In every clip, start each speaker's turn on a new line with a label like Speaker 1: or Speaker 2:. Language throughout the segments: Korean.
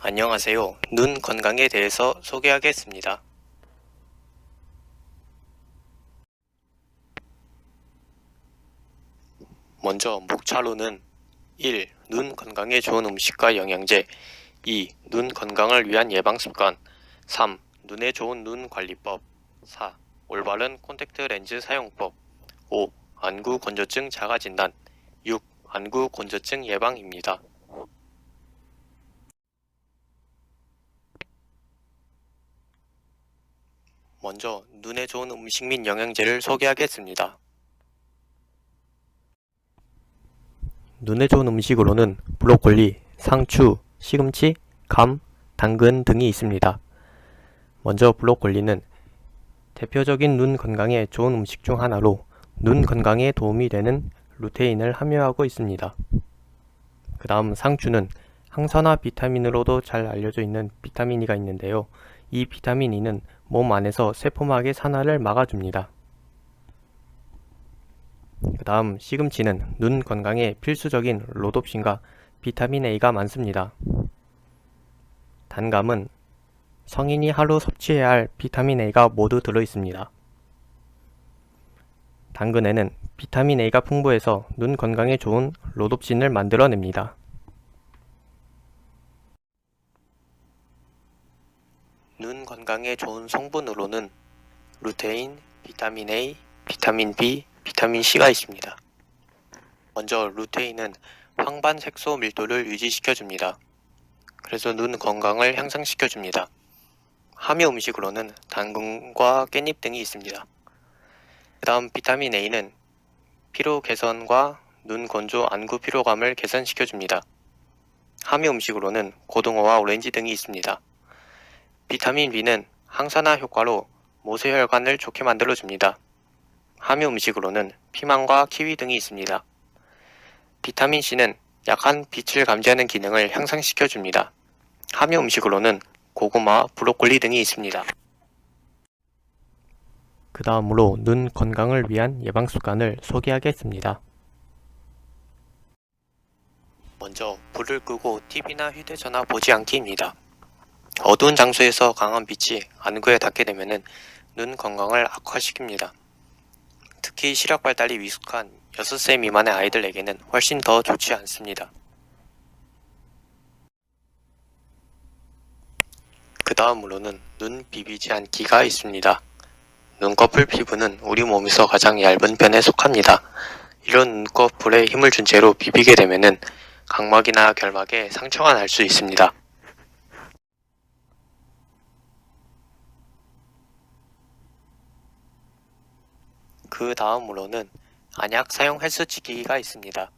Speaker 1: 안녕하세요. 눈 건강에 대해서 소개하겠습니다. 먼저 목차로는 1. 눈 건강에 좋은 음식과 영양제 2. 눈 건강을 위한 예방습관 3. 눈에 좋은 눈 관리법 4. 올바른 콘택트 렌즈 사용법 5. 안구 건조증 자가진단 6. 안구 건조증 예방입니다. 먼저 눈에 좋은 음식 및 영양제를 소개하겠습니다. 눈에 좋은 음식으로는 브로콜리, 상추, 시금치, 감, 당근 등이 있습니다. 먼저 브로콜리는 대표적인 눈 건강에 좋은 음식 중 하나로 눈 건강에 도움이 되는 루테인을 함유하고 있습니다. 그 다음 상추는 항산화 비타민으로도 잘 알려져 있는 비타민 E가 있는데요. 이 비타민 E는 몸 안에서 세포막의 산화를 막아줍니다. 그 다음 시금치는 눈 건강에 필수적인 로놉신과 비타민 A가 많습니다. 단감은 성인이 하루 섭취해야 할 비타민 A가 모두 들어있습니다. 당근에는 비타민 A가 풍부해서 눈 건강에 좋은 로놉신을 만들어냅니다. 눈 건강에 좋은 성분으로는 루테인, 비타민 A, 비타민 B, 비타민 C가 있습니다. 먼저 루테인은 황반 색소 밀도를 유지시켜줍니다. 그래서 눈 건강을 향상시켜줍니다. 함유 음식으로는 당근과 깻잎 등이 있습니다. 그 다음 비타민 A는 피로 개선과 눈 건조 안구 피로감을 개선시켜줍니다. 함유 음식으로는 고등어와 오렌지 등이 있습니다. 비타민 B는 항산화 효과로 모세혈관을 좋게 만들어줍니다. 함유 음식으로는 피망과 키위 등이 있습니다. 비타민 C는 약한 빛을 감지하는 기능을 향상시켜줍니다. 함유 음식으로는 고구마, 브로콜리 등이 있습니다. 그 다음으로 눈 건강을 위한 예방습관을 소개하겠습니다. 먼저 불을 끄고 TV나 휴대전화 보지 않기입니다. 어두운 장소에서 강한 빛이 안구에 닿게 되면 눈 건강을 악화시킵니다. 특히 시력 발달이 미숙한 6세 미만의 아이들에게는 훨씬 더 좋지 않습니다. 그 다음으로는 눈 비비지 않기가 있습니다. 눈꺼풀 피부는 우리 몸에서 가장 얇은 편에 속합니다. 이런 눈꺼풀에 힘을 준 채로 비비게 되면 각막이나 결막에 상처가 날 수 있습니다. 그 다음으로는 안약 사용 헬스치기가 있습니다.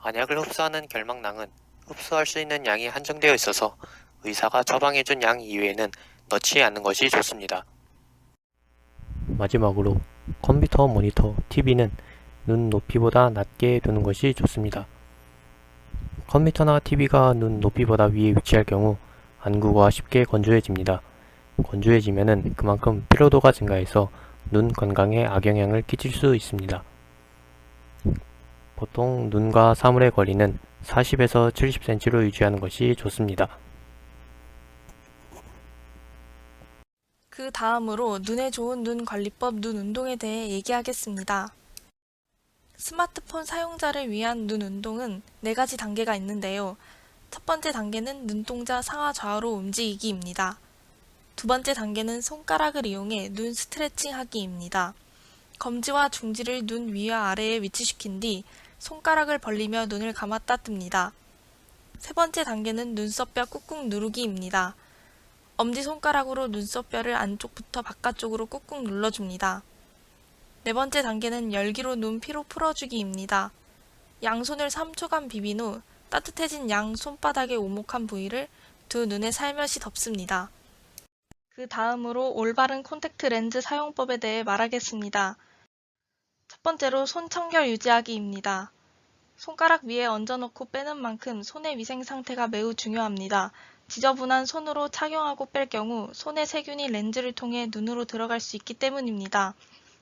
Speaker 1: 안약을 흡수하는 결막낭은 흡수할 수 있는 양이 한정되어 있어서 의사가 처방해준 양 이외에는 넣지 않는 것이 좋습니다. 마지막으로 컴퓨터 모니터, TV는 눈 높이보다 낮게 두는 것이 좋습니다. 컴퓨터나 TV가 눈 높이보다 위에 위치할 경우 안구가 쉽게 건조해집니다. 건조해지면 그만큼 피로도가 증가해서 눈 건강에 악영향을 끼칠 수 있습니다. 보통 눈과 사물의 거리는 40에서 70cm로 유지하는 것이 좋습니다.
Speaker 2: 그 다음으로 눈에 좋은 눈 관리법 눈 운동에 대해 얘기하겠습니다. 스마트폰 사용자를 위한 눈 운동은 4가지 단계가 있는데요. 첫 번째 단계는 눈동자 상하 좌우로 움직이기입니다. 두 번째 단계는 손가락을 이용해 눈 스트레칭 하기입니다. 검지와 중지를 눈 위와 아래에 위치시킨 뒤 손가락을 벌리며 눈을 감았다 뜹니다. 세 번째 단계는 눈썹뼈 꾹꾹 누르기입니다. 엄지손가락으로 눈썹뼈를 안쪽부터 바깥쪽으로 꾹꾹 눌러줍니다. 네 번째 단계는 열기로 눈 피로 풀어주기입니다. 양손을 3초간 비빈 후 따뜻해진 양 손바닥의 오목한 부위를 두 눈에 살며시 덮습니다. 그 다음으로 올바른 콘택트 렌즈 사용법에 대해 말하겠습니다. 첫 번째로 손 청결 유지하기입니다. 손가락 위에 얹어놓고 빼는 만큼 손의 위생 상태가 매우 중요합니다. 지저분한 손으로 착용하고 뺄 경우 손의 세균이 렌즈를 통해 눈으로 들어갈 수 있기 때문입니다.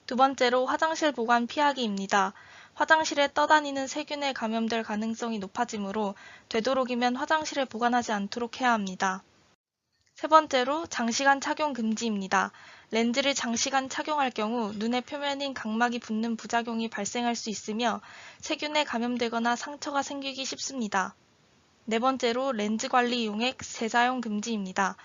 Speaker 2: 두 번째로 화장실 보관 피하기입니다. 화장실에 떠다니는 세균에 감염될 가능성이 높아지므로 되도록이면 화장실에 보관하지 않도록 해야 합니다. 세 번째로 장시간 착용 금지입니다. 렌즈를 장시간 착용할 경우 눈의 표면인 각막이 붓는 부작용이 발생할 수 있으며 세균에 감염되거나 상처가 생기기 쉽습니다. 네 번째로 렌즈 관리 용액 재사용 금지입니다.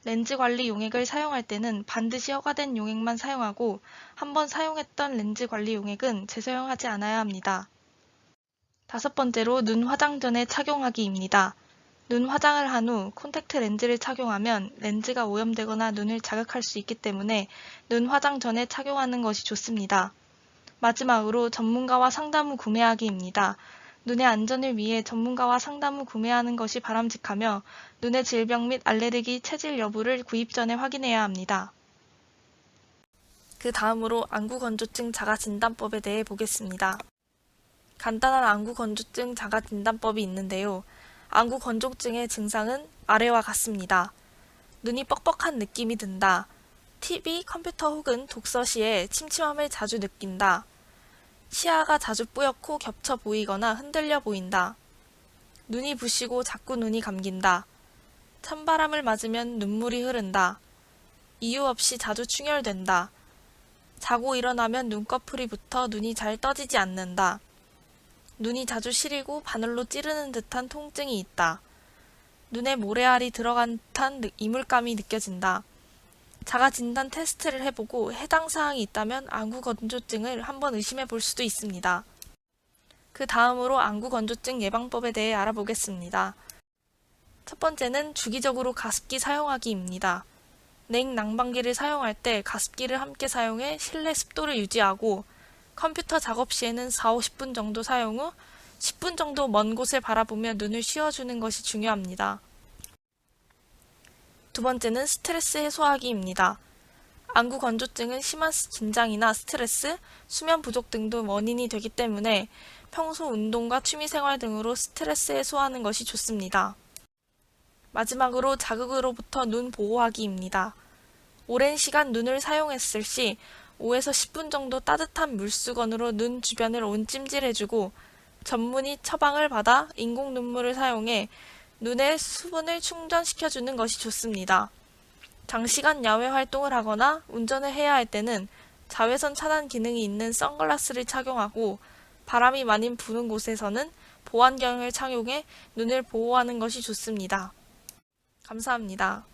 Speaker 2: 렌즈 관리 용액을 사용할 때는 반드시 허가된 용액만 사용하고 한번 사용했던 렌즈 관리 용액은 재사용하지 않아야 합니다. 다섯 번째로 눈 화장 전에 착용하기입니다. 눈 화장을 한 후 콘택트 렌즈를 착용하면 렌즈가 오염되거나 눈을 자극할 수 있기 때문에 눈 화장 전에 착용하는 것이 좋습니다. 마지막으로 전문가와 상담 후 구매하기입니다. 눈의 안전을 위해 전문가와 상담 후 구매하는 것이 바람직하며 눈의 질병 및 알레르기 체질 여부를 구입 전에 확인해야 합니다. 그 다음으로 안구건조증 자가진단법에 대해 보겠습니다. 간단한 안구건조증 자가진단법이 있는데요. 안구건조증의 증상은 아래와 같습니다. 눈이 뻑뻑한 느낌이 든다. TV, 컴퓨터 혹은 독서 시에 침침함을 자주 느낀다. 시야가 자주 뿌옇고 겹쳐 보이거나 흔들려 보인다. 눈이 부시고 자꾸 눈이 감긴다. 찬바람을 맞으면 눈물이 흐른다. 이유 없이 자주 충혈된다. 자고 일어나면 눈꺼풀이 붙어 눈이 잘 떠지지 않는다. 눈이 자주 시리고 바늘로 찌르는 듯한 통증이 있다. 눈에 모래알이 들어간 듯한 이물감이 느껴진다. 자가진단 테스트를 해보고 해당 사항이 있다면 안구건조증을 한번 의심해 볼 수도 있습니다. 그 다음으로 안구건조증 예방법에 대해 알아보겠습니다. 첫 번째는 주기적으로 가습기 사용하기입니다. 냉난방기를 사용할 때 가습기를 함께 사용해 실내 습도를 유지하고 컴퓨터 작업 시에는 4-50분 정도 사용 후 10분 정도 먼 곳을 바라보며 눈을 쉬어주는 것이 중요합니다. 두 번째는 스트레스 해소하기입니다. 안구 건조증은 심한 긴장이나 스트레스, 수면 부족 등도 원인이 되기 때문에 평소 운동과 취미생활 등으로 스트레스 해소하는 것이 좋습니다. 마지막으로 자극으로부터 눈 보호하기입니다. 오랜 시간 눈을 사용했을 시 5에서 10분 정도 따뜻한 물수건으로 눈 주변을 온찜질해주고 전문의 처방을 받아 인공 눈물을 사용해 눈의 수분을 충전시켜주는 것이 좋습니다. 장시간 야외 활동을 하거나 운전을 해야 할 때는 자외선 차단 기능이 있는 선글라스를 착용하고 바람이 많이 부는 곳에서는 보안경을 착용해 눈을 보호하는 것이 좋습니다. 감사합니다.